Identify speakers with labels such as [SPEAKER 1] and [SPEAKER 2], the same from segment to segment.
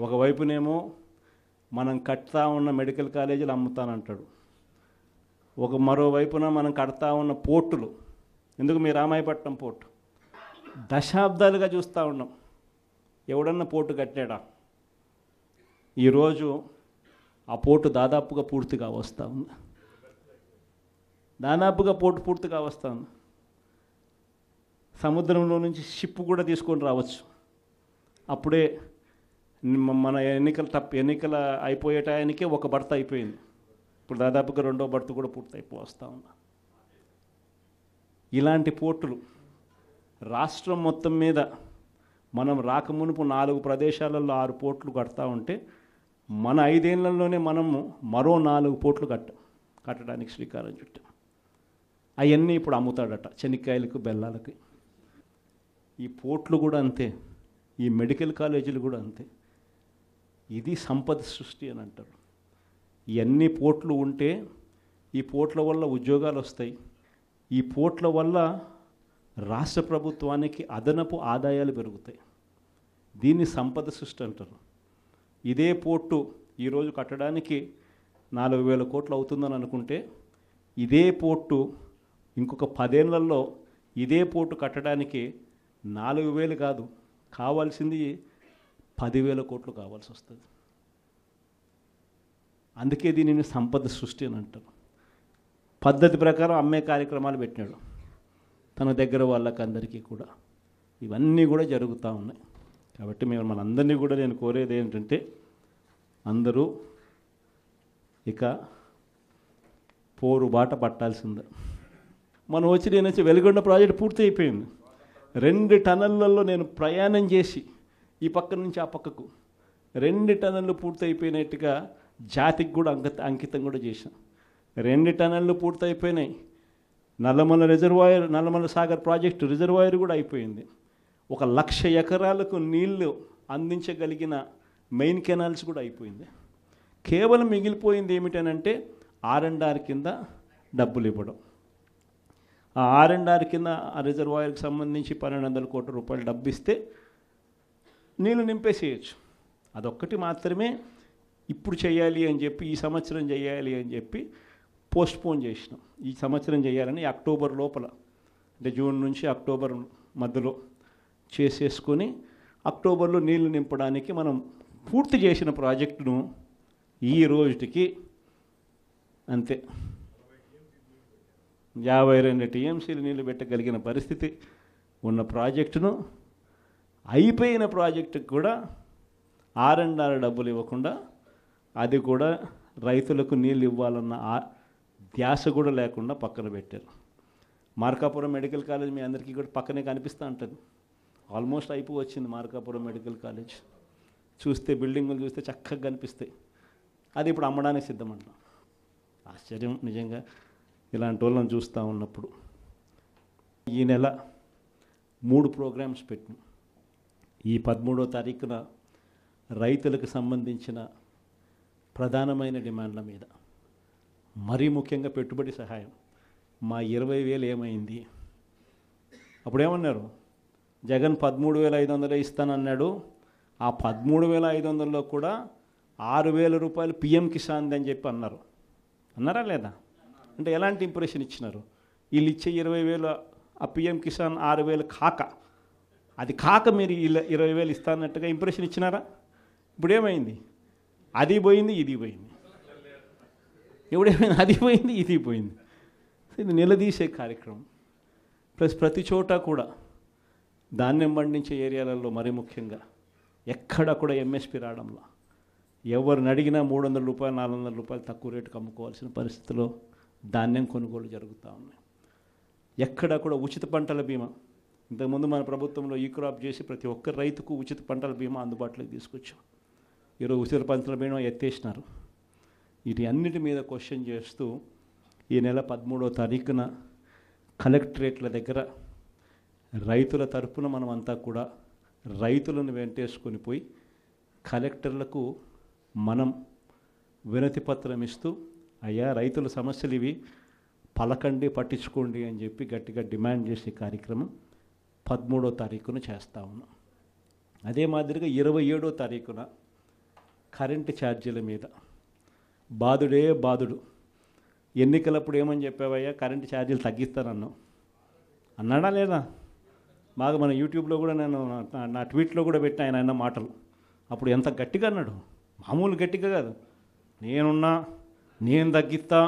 [SPEAKER 1] ఒకవైపునేమో మనం కడతా ఉన్న మెడికల్ కాలేజీలు అమ్ముతానంటాడు, మరోవైపున మనం కడతా ఉన్న పోర్టులు, ఎందుకు మీ రామాయపట్నం పోర్టు దశాబ్దాలుగా చూస్తూ ఉన్నాం, ఎవడన్నా పోర్టు కట్టాడా? ఈరోజు ఆ పోర్టు దాదాపుగా పూర్తిగా వస్తూ ఉంది, పోర్టు పూర్తిగా వస్తూ ఉంది. సముద్రంలో నుంచి షిప్ కూడా తీసుకొని రావచ్చు. అప్పుడే మన ఎన్నికల అయిపోయే టయానికే ఒక బర్త్ అయిపోయింది, ఇప్పుడు దాదాపుగా రెండో బర్త్ కూడా పూర్తయిపోస్తూ ఉంది. ఇలాంటి పోర్టులు రాష్ట్రం మొత్తం మీద మనం రాకమునుపు 4 ప్రదేశాలలో 6 పోర్టులు కడతా ఉంటే మన 5 ఏళ్లలోనే మనము మరో 4 పోర్టులు కట్టడానికి శ్రీకారం చుట్టాం. అవన్నీ ఇప్పుడు అమ్ముతాడట చెనిక్కాయలకు బెల్లాలకి. ఈ పోర్టులు కూడా అంతే, ఈ మెడికల్ కాలేజీలు కూడా అంతే. ఇది సంపద సృష్టి అని అంటారు. ఇవన్నీ పోర్టులు ఉంటే ఈ పోర్టుల వల్ల ఉద్యోగాలు వస్తాయి, ఈ పోర్టుల వల్ల రాష్ట్ర ప్రభుత్వానికి అదనపు ఆదాయాలు పెరుగుతాయి. దీన్ని సంపద సృష్టి అంటారు. ఇదే పోర్టు ఈరోజు కట్టడానికి 4,000 కోట్లు అవుతుందని అనుకుంటే, ఇదే పోర్టు ఇంకొక 10 ఏళ్లలో ఇదే పోర్టు కట్టడానికి 4,000 కాదు, కావాల్సింది 10,000 కోట్లు కావాల్సి వస్తుంది. అందుకే దీనిని సంపద సృష్టి అని అంటారు. పద్ధతి ప్రకారం అమ్మే కార్యక్రమాలు పెట్టినాడు తన దగ్గర వాళ్ళకందరికీ కూడా. ఇవన్నీ కూడా జరుగుతూ ఉన్నాయి. కాబట్టి మనందరినీ కూడా నేను కోరేది ఏంటంటే, అందరూ ఇక పోరుబాట పట్టాల్సిందే. మనం నేను వెలుగొండ ప్రాజెక్ట్ పూర్తి అయిపోయింది. 2 టన్నులలో నేను ప్రయాణం చేసి ఈ పక్క నుంచి ఆ పక్కకు 2 టన్నులు పూర్తి అయిపోయినట్టుగా జాతికి కూడా అంకితం కూడా చేశాం. 2 టన్నులు పూర్తి అయిపోయినాయి. నల్లమల సాగర్ ప్రాజెక్టు రిజర్వాయర్ కూడా అయిపోయింది. 1,00,000 ఎకరాలకు నీళ్లు అందించగలిగిన మెయిన్ కెనాల్స్ కూడా అయిపోయింది. కేవలం మిగిలిపోయింది ఏమిటనంటే R&R కింద డబ్బులు ఇవ్వడం. ఆ R&R కింద ఆ రిజర్వాయర్కి సంబంధించి 1,200 కోట్ల రూపాయలు డబ్బు ఇస్తే నీళ్ళు నింపేసేయచ్చు. అదొక్కటి మాత్రమే ఇప్పుడు చేయాలి అని చెప్పి, ఈ సంవత్సరం చేయాలి అని చెప్పి పోస్ట్పోన్ చేసినాం. ఈ సంవత్సరం చేయాలని అక్టోబర్ లోపల, అంటే జూన్ నుంచి అక్టోబర్ మధ్యలో చేసేసుకొని అక్టోబర్లో నీళ్లు నింపడానికి మనం పూర్తి చేసిన ప్రాజెక్టును ఈ రోజుకి అంతే 52 టీఎంసీలు నీళ్లు పెట్టగలిగిన పరిస్థితి ఉన్న ప్రాజెక్టును, అయిపోయిన ప్రాజెక్టుకు కూడా R&R డబ్బులు ఇవ్వకుండా, అది కూడా రైతులకు నీళ్ళు ఇవ్వాలన్న ధ్యాస కూడా లేకుండా పక్కన పెట్టారు. మార్కాపురం మెడికల్ కాలేజ్ మీ అందరికీ కూడా పక్కనే కనిపిస్తూ ఉంటుంది. ఆల్మోస్ట్ వచ్చింది మార్కాపురం మెడికల్ కాలేజ్. చూస్తే బిల్డింగులు చూస్తే చక్కగా కనిపిస్తాయి. అది ఇప్పుడు అమ్మడానికి సిద్ధమంటాం. ఆశ్చర్యం నిజంగా ఇలాంటి వాళ్ళని చూస్తూ ఉన్నప్పుడు. ఈ నెల 3 ప్రోగ్రామ్స్ పెట్టినాం. ఈ 13వ తారీఖున రైతులకు సంబంధించిన ప్రధానమైన డిమాండ్ల మీద, మరీ ముఖ్యంగా పెట్టుబడి సహాయం. మా 20,000 ఏమైంది? అప్పుడేమన్నారు, జగన్ 13,500 ఇస్తానన్నాడు. ఆ 13,500లో కూడా 6,000 రూపాయలు PM కిసాన్ అని చెప్పి అన్నారా లేదా? అంటే ఎలాంటి ఇంప్రెషన్ ఇచ్చినారు? వీళ్ళు ఇచ్చే 20,000 ఆ PM కిసాన్ 6,000 కాక, అది కాక మీరు 20,000 ఇస్తానట్టుగా ఇంప్రెషన్ ఇచ్చినారా? ఇప్పుడు ఏమైంది? అది పోయింది, ఇది పోయింది. ఎప్పుడేమైంది? అది పోయింది, ఇది పోయింది. ఇది నిలదీసే కార్యక్రమం. ప్లస్ ప్రతి చోట కూడా ధాన్యం పండించే ఏరియాలలో మరీ ముఖ్యంగా ఎక్కడ కూడా MSP రావడంలో, ఎవరిని అడిగినా 300 రూపాయలు 400 రూపాయలు తక్కువ రేటుకు అమ్ముకోవాల్సిన పరిస్థితిలో ధాన్యం కొనుగోలు జరుగుతూ ఉన్నాయి. ఎక్కడ కూడా ఉచిత పంటల బీమా, ఇంతకుముందు మన ప్రభుత్వంలో ఈ క్రాప్ చేసి ప్రతి ఒక్క రైతుకు ఉచిత పంటల బీమా అందుబాటులోకి తీసుకొచ్చాం. ఈరోజు ఉచిత పంటల బీమా ఎత్తేసినారు. వీటి అన్నిటి మీద క్వశ్చన్ చేస్తూ ఈ నెల 13వ తారీఖున కలెక్టరేట్ల దగ్గర రైతుల తరపున మనమంతా కూడా రైతులను వెంటేసుకొని పోయి కలెక్టర్లకు మనం వినతి పత్రం ఇస్తూ, అయ్యా రైతుల సమస్యలు ఇవి, పలకండి పట్టించుకోండి అని చెప్పి గట్టిగా డిమాండ్ చేసే కార్యక్రమం 13వ తారీఖున చేస్తూ ఉన్నాం. అదే మాదిరిగా 27వ తారీఖున కరెంటు ఛార్జీల మీద బాధుడే బాధుడు. ఎన్నికలప్పుడు ఏమని చెప్పావయ్యా, కరెంటు ఛార్జీలు తగ్గిస్తానన్నావు, అన్నాడా లేదా? బాగా మన యూట్యూబ్లో కూడా నేను నా ట్వీట్లో కూడా పెట్టిన ఆయన అన్న మాటలు. అప్పుడు ఎంత గట్టిగా అన్నాడు, మామూలు గట్టిగా కాదు. నేనున్నా, నేను తగ్గిస్తా,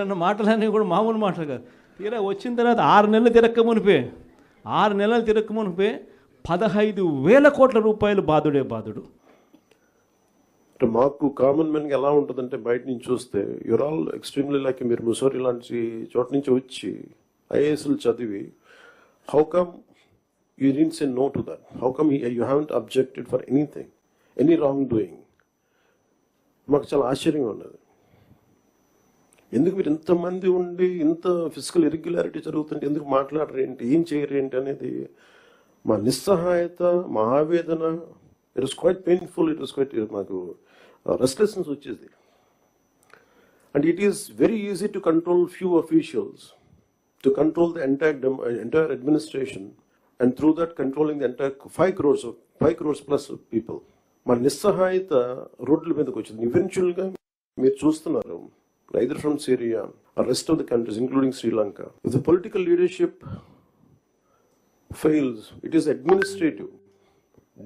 [SPEAKER 1] అన్న మాటలన్నీ కూడా మామూలు మాటలు కాదు. తీరా వచ్చిన తర్వాత 6 నెలలు తిరక్క మునిపే 15,000 కోట్ల రూపాయలు బాధుడే బాధుడు.
[SPEAKER 2] అంటే మాకు కామన్ మ్యాన్కి ఎలా ఉంటుందంటే, బయట నుంచి చూస్తే యూర్ ఆల్ ఎక్స్ట్రీమ్లీ లైక్, మీరు ముసోరి లాంటి చోట నుంచి వచ్చి ఐఏఎస్లు చదివి, how come you didn't say no to that? How come you haven't objected for anything, any wrongdoing? మాకు చాలా ఆశ్చర్యంగా ఉన్నది. ఎందుకు మీరు ఇంతమంది ఉండి ఇంత ఫిజికల్ ఇర్రెగ్యులారిటీ జరుగుతుంటే ఎందుకు మాట్లాడరు ఏంటి, ఏం చేయరు ఏంటి అనేది మా నిస్సహాయత, మా ఆవేదన. It was quite painful, it was quite, మాకు రెస్ట్లెస్నెస్ వచ్చేది. And it is very easy to control few officials, to control the entire administration, and through that controlling the entire 5 crores plus people. మా నిస్సహాయత రోడ్ల మీదకి వచ్చింది. ఈవెన్చువల్గా మీరు చూస్తున్నారు, either from Syria or rest of the countries, including Sri Lanka. If the political leadership fails, it is administrative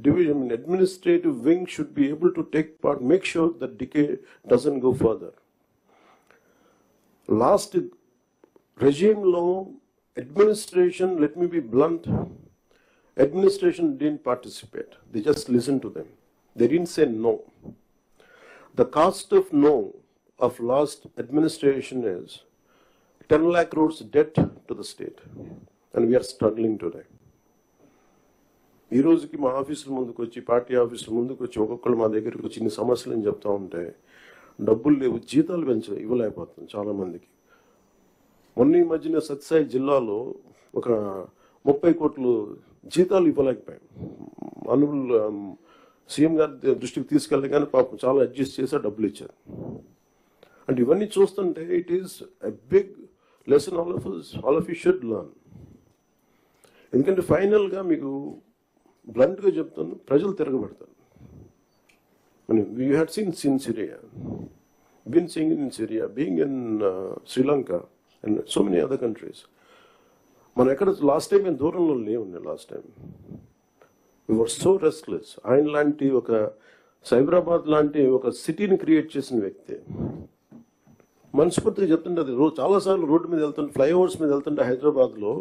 [SPEAKER 2] division. Administrative wing should be able to take part, make sure that decay doesn't go further. Last regime law, administration, let me be blunt, administration didn't participate. They just listened to them. They didn't say no. The cost of no of last administration is 10 lakh crores debt to the state, and we are struggling today. ఈ రోజుకి మా ఆఫీసుల ముందుకు వచ్చి, party ఆఫీసుల ముందుకు వచ్చి ఒక్కొక్కరు మా దగ్గరికి వచ్చి ఇన్ని సమస్యలు అని చెప్తా ఉంటే, డబ్బులు లేవు, జీతాలు ఇవ్వలేకపోతున్నాం చాలా మందికి. మొన్న ఈ మధ్యన సత్యసాయి జిల్లాలో ఒక 30 కోట్లు జీతాలు ఇవ్వలేకపోయాం. సీఎం గారి దృష్టికి తీసుకెళ్ళగానే పాపం చాలా అడ్జస్ట్ చేసి డబ్బులు ఇచ్చారు. అంటే ఇవన్నీ చూస్తుంటే it is a big lesson all of you should learn. ఎందుకంటే ఫైనల్గా మీకు బ్లంట్గా చెప్తాను, ప్రజలు తిరగబడతారు. We had seen Syria, been seeing in Syria, being in Sri Lanka and so many other countries. మనం ఎక్కడ లాస్ట్ టైం మేము దూరంలో లేవుండే. Last time we were so restless. ఆయన లాంటి ఒక సైబరాబాద్ లాంటి ఒక సిటీని క్రియేట్ చేసిన వ్యక్తి మనస్ఫూర్తిగా చెప్తుంటే, అది చాలాసార్లు రోడ్డు మీద వెళ్తుంటే, ఫ్లైఓవర్స్ మీద వెళ్తుంటే హైదరాబాద్లో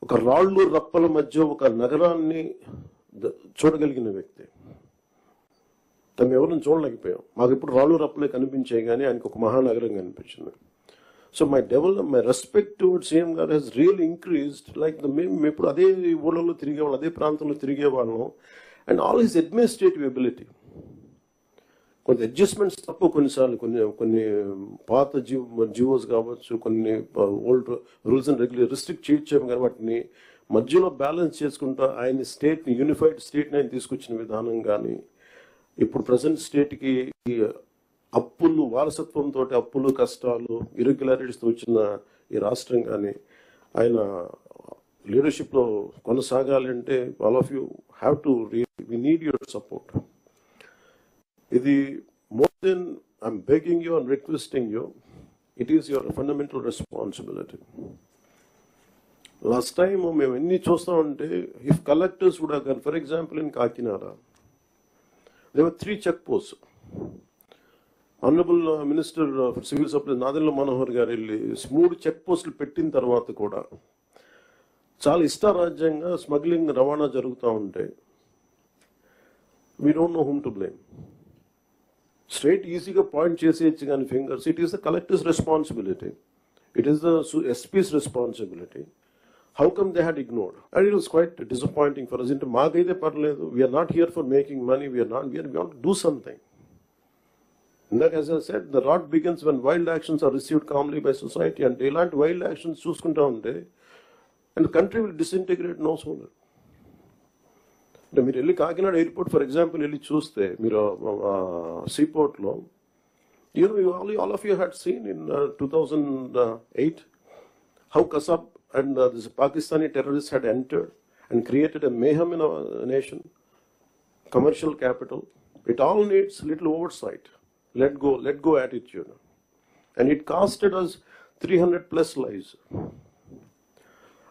[SPEAKER 2] ఒక రాళ్ళు రప్పల మధ్య ఒక నగరాన్ని చూడగలిగిన వ్యక్తి. తను ఎవరిని చూడలేకపోయాం. మాకు ఇప్పుడు రాళ్ళు రప్పలే కనిపించాయి, కానీ ఆయనకు ఒక మహానగరం కనిపించింది. So my respect towards CM గారు హెస్ రియల్ ఇంక్రీజ్డ్. లైక్ మేము ఇప్పుడు అదే ఊళ్ళలో తిరిగేవాళ్ళం, అదే ప్రాంతంలో తిరిగేవాళ్ళం. And all his administrative ability, కొన్ని అడ్జస్ట్మెంట్స్ తప్ప కొన్నిసార్లు కొన్ని పాత జీవోస్ కావచ్చు, కొన్ని old rules and regulation restrict చేయొచ్చాము, కానీ వాటిని మధ్యలో బ్యాలెన్స్ చేసుకుంటా ఆయన స్టేట్ని, యూనిఫైడ్ స్టేట్ని ఆయన తీసుకొచ్చిన విధానం కానీ, ఇప్పుడు ప్రజెంట్ స్టేట్కి అప్పులు, వారసత్వంతో అప్పులు, కష్టాలు, ఇర్రెగ్యులారిటీస్తో వచ్చిన ఈ రాష్ట్రం కానీ, ఆయన లీడర్షిప్లో కొనసాగాలి అంటే all of you have to we need your support. ఇది more than I'm begging you and requesting you, it is your fundamental responsibility. Last time మేము ఎన్ని చూస్తామంటే, ఇఫ్ కలెక్టర్స్ కూడా కానీ, for example in Kakinada there were 3 check post. Honourable minister for civil supplies Nadendla Manohar గారు వెళ్ళి 3 check పోస్టులు పెట్టిన తర్వాత కూడా చాలా ఇష్టారాజ్యంగా స్మగ్లింగ్, రవాణా జరుగుతూ ఉంటే, we don't know whom to blame. Straight ఈజీగా పాయింట్ చేసేయచ్చు కానీ fingers, it is the collector's responsibility, it is the SP's responsibility. How come they had ignored? And it was quite disappointing for us. Into maagaide parledu, we are not here for making money, we want to do something. And that, as I said, the rot begins when wild actions are received calmly by society, and ilanti wild actions chuskunta unte, and the country will disintegrate no sooner. మీరు వెళ్ళి Kakinada airport for example వెళ్ళి చూస్తే, మీరు సీపోర్ట్లో, all of you had seen in 2008 how Kasab and this Pakistani terrorists had entered and created a mayhem in our nation, commercial capital. It all needs little oversight, let go attitude. And it costed us 300 plus lives.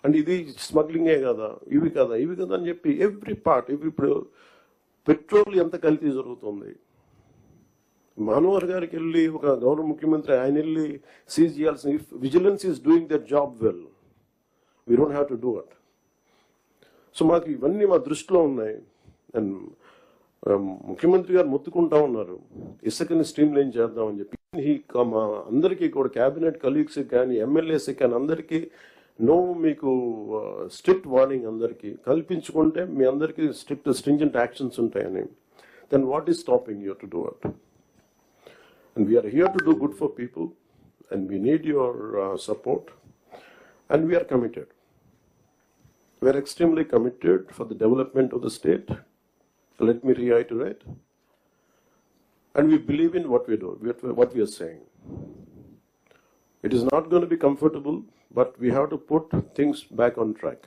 [SPEAKER 2] And ఇది స్మగ్లింగే కదా, ఇవి కదా అని చెప్పి every part, ఇప్పుడు petrol ఎంత కల్తీ జరుగుతుంది. మనోహర్ గారికి వెళ్ళి ఒక గౌరవ ముఖ్యమంత్రి ఆయన వెళ్ళి సీజ్ చేయాల్సిన, if vigilance is doing their job well, we don't have to do it. So మాకు ఇవన్నీ మా దృష్టిలో ఉన్నాయి. అండ్ ముఖ్యమంత్రి గారు మొత్తుకుంటా ఉన్నారు ఇసుకని స్ట్రీమ్ లైన్ చేద్దామని చెప్పి. మా అందరికీ కూడా క్యాబినెట్ కలీగ్స్ కానీ ఎమ్మెల్యేస్ కానీ అందరికీ మీకు స్ట్రిక్ట్ వార్నింగ్ అందరికీ కల్పించుకుంటే మీ అందరికీ స్ట్రింజెంట్ యాక్షన్స్ ఉంటాయని. Then what is stopping you to do it? And we're here to do good for people and we need your support and we're committed. We're extremely committed for the development of the state. Let me reiterate. And we believe in what we do, what we are saying. It is not going to be comfortable, but we have to put things back on track.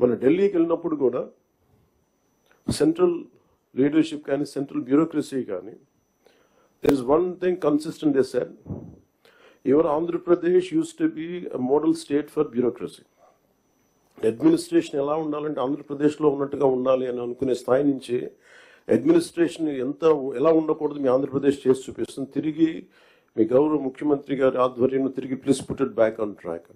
[SPEAKER 2] When Delhi ki vellinappudu kuda central leadership kani, central bureaucracy kani, there is one thing consistent they said. Your Andhra Pradesh used to be a model state for bureaucracy. Administration ఎలా ఉండాలంటే ఆంధ్రప్రదేశ్లో ఉన్నట్టుగా ఉండాలి అని అనుకునే స్థాయి నుంచి administration ఎలా ఉండకూడదు మీ ఆంధ్రప్రదేశ్ చేసి చూపిస్తుంది. తిరిగి మీ గౌరవ ముఖ్యమంత్రి గారి ఆధ్వర్యంలో తిరిగి please put it back on track.